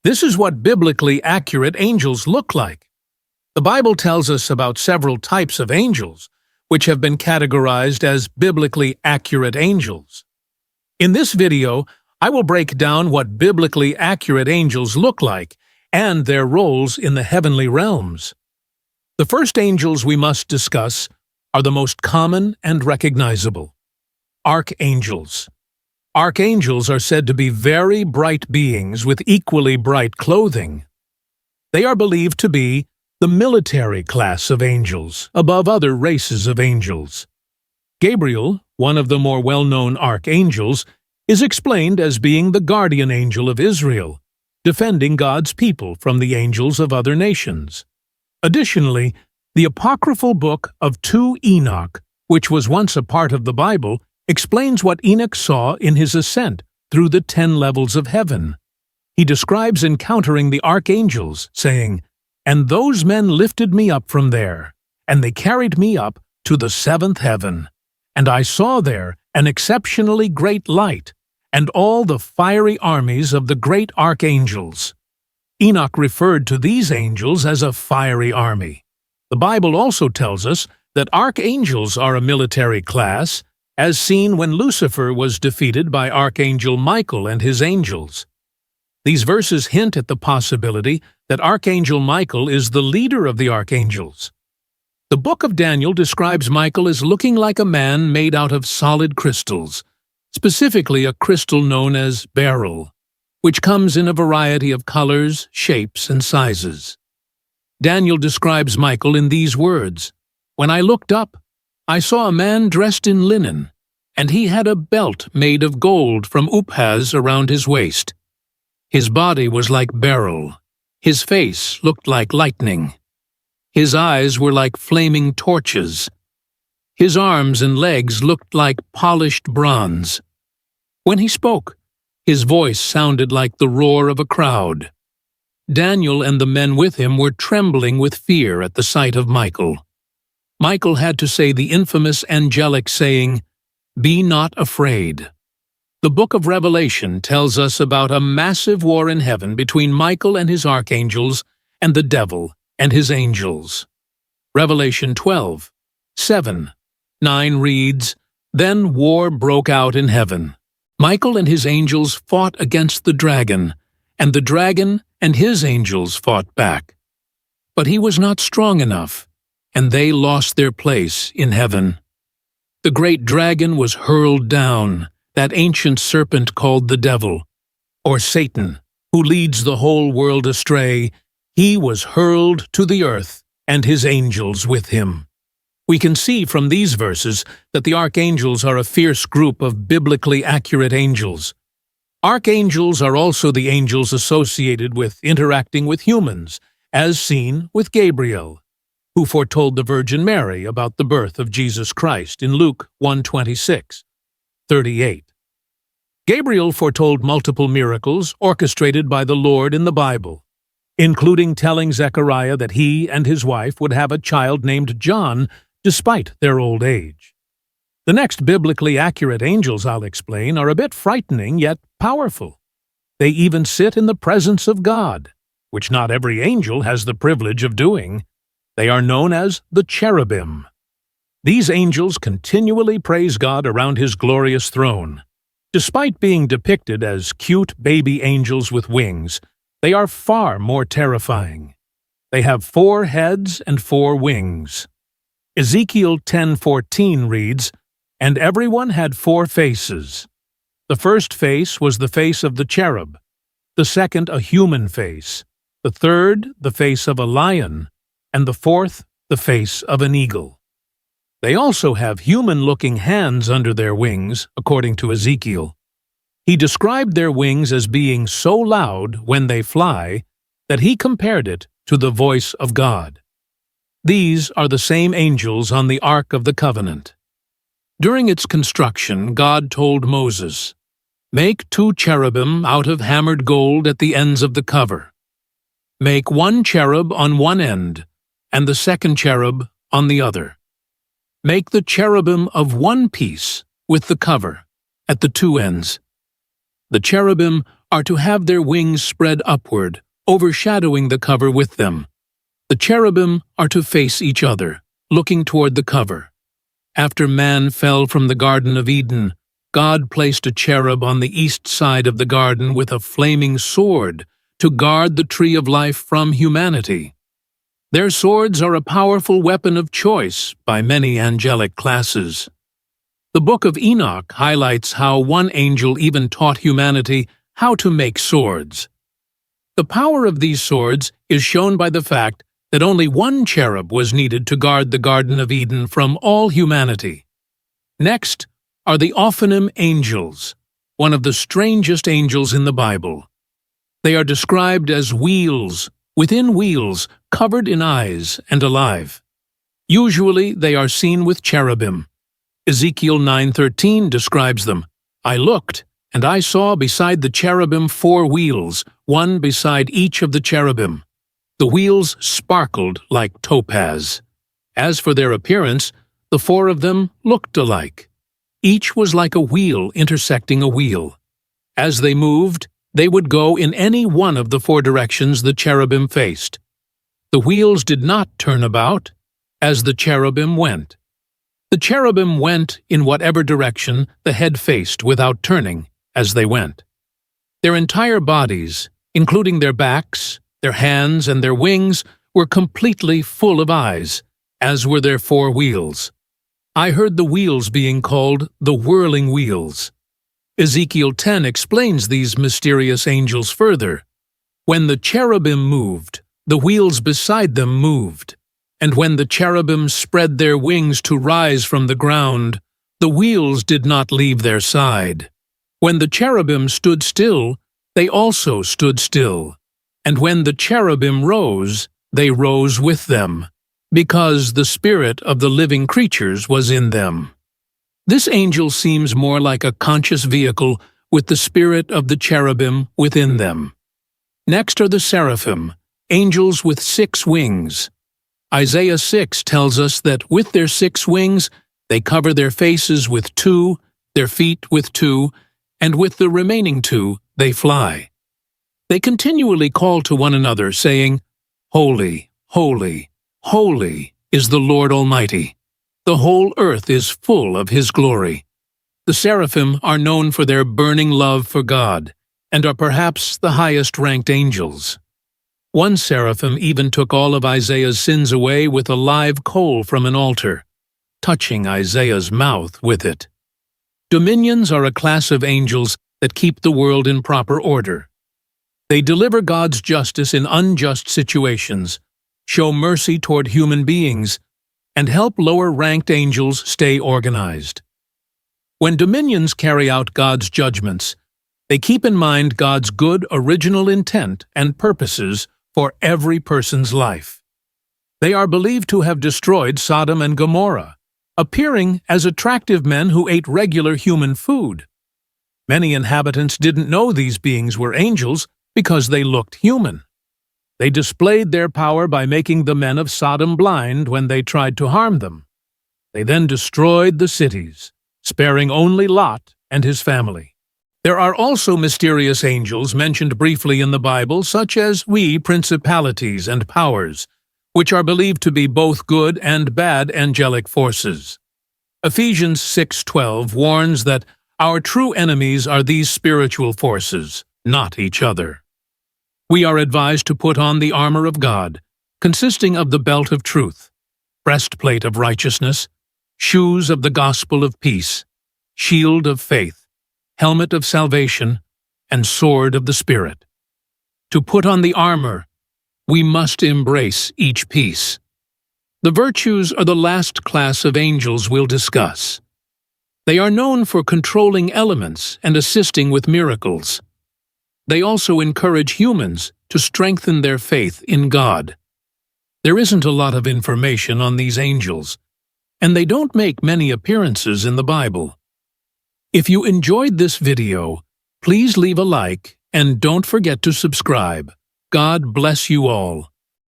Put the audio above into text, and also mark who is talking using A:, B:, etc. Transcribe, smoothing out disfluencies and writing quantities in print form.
A: This is what biblically accurate angels look like. The Bible tells us about several types of angels, which have been categorized as biblically accurate angels. In this video, I will break down what biblically accurate angels look like and their roles in the heavenly realms. The first angels we must discuss are the most common and recognizable: archangels. Archangels are said to be very bright beings with equally bright clothing. They are believed to be the military class of angels, above other races of angels. Gabriel, one of the more well-known archangels, is explained as being the guardian angel of Israel, defending God's people from the angels of other nations. Additionally, the apocryphal book of 2 Enoch, which was once a part of the Bible, explains what Enoch saw in his ascent through the 10 levels of heaven. He describes encountering the archangels, saying, "And those men lifted me up from there, and they carried me up to the 7th heaven. And I saw there an exceptionally great light, and all the fiery armies of the great archangels." Enoch referred to these angels as a fiery army. The Bible also tells us that archangels are a military class, as seen when Lucifer was defeated by Archangel Michael and his angels. These verses hint at the possibility that Archangel Michael is the leader of the archangels. The book of Daniel describes Michael as looking like a man made out of solid crystals, specifically a crystal known as beryl, which comes in a variety of colors, shapes, and sizes. Daniel describes Michael in these words: "When I looked up, I saw a man dressed in linen, and he had a belt made of gold from Uphaz around his waist. His body was like beryl. His face looked like lightning. His eyes were like flaming torches. His arms and legs looked like polished bronze. When he spoke, his voice sounded like the roar of a crowd." Daniel and the men with him were trembling with fear at the sight of Michael. Michael had to say the infamous angelic saying, "Be not afraid." The book of Revelation tells us about a massive war in heaven between Michael and his archangels and the devil and his angels. Revelation 12:7-9 reads, "Then war broke out in heaven. Michael and his angels fought against the dragon, and the dragon and his angels fought back. But he was not strong enough, and they lost their place in heaven. The great dragon was hurled down, that ancient serpent called the devil, or Satan, who leads the whole world astray. He was hurled to the earth, and his angels with him." We can see from these verses that the archangels are a fierce group of biblically accurate angels. Archangels are also the angels associated with interacting with humans, as seen with Gabriel, who foretold the Virgin Mary about the birth of Jesus Christ in Luke 1:26-38. Gabriel foretold multiple miracles orchestrated by the Lord in the Bible, including telling Zechariah that he and his wife would have a child named John despite their old age. The next biblically accurate angels I'll explain are a bit frightening yet powerful. They even sit in the presence of God, which not every angel has the privilege of doing. They are known as the cherubim. These angels continually praise God around his glorious throne. Despite being depicted as cute baby angels with wings, they are far more terrifying. They have 4 heads and 4 wings. Ezekiel 10:14 reads, "And everyone had 4 faces. The first face was the face of the cherub, the second a human face, the third the face of a lion, and the fourth the face of an eagle." They also have human-looking hands under their wings, according to Ezekiel. He described their wings as being so loud when they fly that he compared it to the voice of God. These are the same angels on the Ark of the Covenant. During its construction, God told Moses, "Make 2 cherubim out of hammered gold at the ends of the cover. Make 1 cherub on one end, and the second cherub on the other. Make the cherubim of one piece with the cover at the 2 ends. The cherubim are to have their wings spread upward, overshadowing the cover with them. The cherubim are to face each other, looking toward the cover. After man fell from the Garden of Eden, God placed a cherub on the east side of the garden with a flaming sword to guard the tree of life from humanity. Their swords are a powerful weapon of choice by many angelic classes. The Book of Enoch highlights how one angel even taught humanity how to make swords. The power of these swords is shown by the fact that only one cherub was needed to guard the Garden of Eden from all humanity. Next are the Ophanim angels, one of the strangest angels in the Bible. They are described as wheels, within wheels, covered in eyes and alive. Usually they are seen with cherubim. Ezekiel 9:13 describes them. I looked, and I saw beside the cherubim 4 wheels, one beside each of the cherubim. The wheels sparkled like topaz. As for their appearance, the 4 of them looked alike. Each was like a wheel intersecting a wheel. As they moved, they would go in any one of the 4 directions the cherubim faced. The wheels did not turn about as the cherubim went. The cherubim went in whatever direction the head faced without turning as they went. Their entire bodies, including their backs, their hands, and their wings, were completely full of eyes, as were their 4 wheels. I heard the wheels being called the whirling wheels. Ezekiel 10 explains these mysterious angels further. When the cherubim moved, the wheels beside them moved, and when the cherubim spread their wings to rise from the ground, the wheels did not leave their side. When the cherubim stood still, they also stood still, and when the cherubim rose, they rose with them, because the spirit of the living creatures was in them. This angel seems more like a conscious vehicle with the spirit of the cherubim within them. Next are the seraphim, angels with 6 wings. Isaiah 6 tells us that with their 6 wings, they cover their faces with 2, their feet with 2, and with the remaining 2 they fly. They continually call to one another, saying, Holy, holy, holy is the Lord Almighty. The whole earth is full of His glory. The seraphim are known for their burning love for God, and are perhaps the highest-ranked angels. One seraphim even took all of Isaiah's sins away with a live coal from an altar, touching Isaiah's mouth with it. Dominions are a class of angels that keep the world in proper order. They deliver God's justice in unjust situations, show mercy toward human beings, and help lower-ranked angels stay organized. When dominions carry out God's judgments, they keep in mind God's good original intent and purposes for every person's life. They are believed to have destroyed Sodom and Gomorrah, appearing as attractive men who ate regular human food. Many inhabitants didn't know these beings were angels because they looked human. They displayed their power by making the men of Sodom blind when they tried to harm them. They then destroyed the cities, sparing only Lot and his family. There are also mysterious angels mentioned briefly in the Bible, such as principalities and powers, which are believed to be both good and bad angelic forces. Ephesians 6:12 warns that our true enemies are these spiritual forces, not each other. We are advised to put on the armor of God, consisting of the belt of truth, breastplate of righteousness, shoes of the gospel of peace, shield of faith, helmet of salvation, and sword of the Spirit. To put on the armor, we must embrace each piece. The virtues are the last class of angels we'll discuss. They are known for controlling elements and assisting with miracles. They also encourage humans to strengthen their faith in God. There isn't a lot of information on these angels, and they don't make many appearances in the Bible. If you enjoyed this video, please leave a like and don't forget to subscribe. God bless you all.